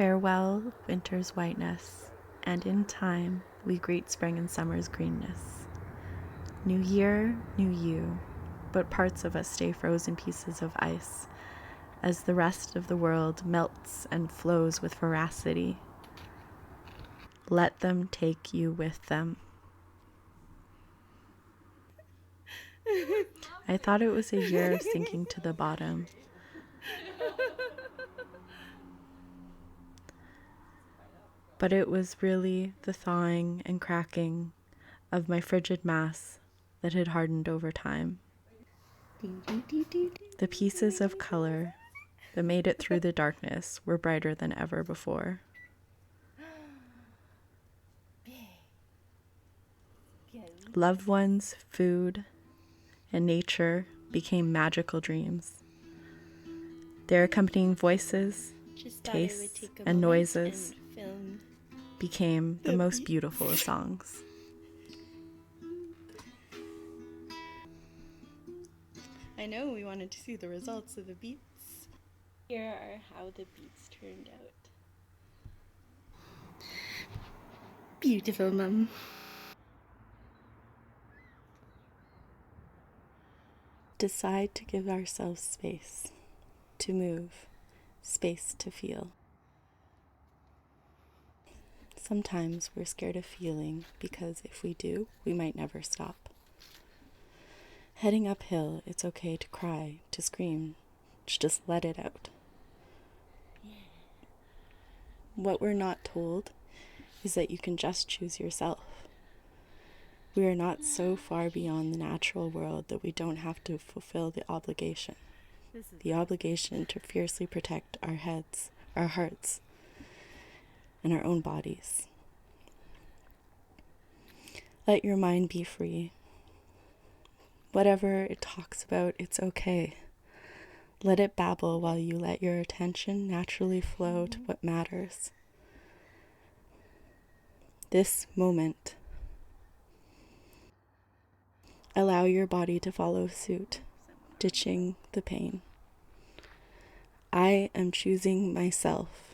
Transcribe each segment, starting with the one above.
Farewell, winter's whiteness, and in time we greet spring and summer's greenness. New year, new you, but parts of us stay frozen pieces of ice as the rest of the world melts and flows with voracity. Let them take you with them. I thought it was a year of sinking to the bottom. But it was really the thawing and cracking of my frigid mass that had hardened over time. The pieces of color that made it through the darkness were brighter than ever before. Loved ones, food, and nature became magical dreams. Their accompanying voices, tastes, and noises became the most beautiful of songs. I know we wanted to see the results of the beats. Here are how the beats turned out. Beautiful, Mum. Decide to give ourselves space to move, space to feel. Sometimes we're scared of feeling because if we do, we might never stop. Heading uphill, it's okay to cry, to scream, to just let it out. What we're not told is that you can just choose yourself. We are not so far beyond the natural world that we don't have to fulfill the obligation. The obligation to fiercely protect our heads, our hearts, and our own bodies. Let your mind be free. Whatever it talks about, it's okay. Let it babble while you let your attention naturally flow to what matters. This moment. Allow your body to follow suit, ditching the pain. I am choosing myself.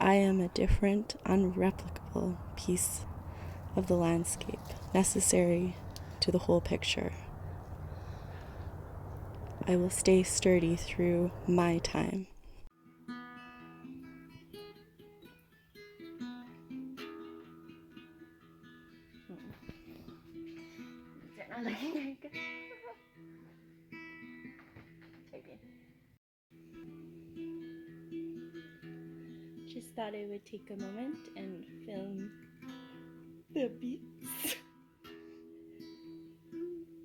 I am a different, unreplicable piece of the landscape, necessary to the whole picture. I will stay sturdy through my time. Just thought I would take a moment and film the beats.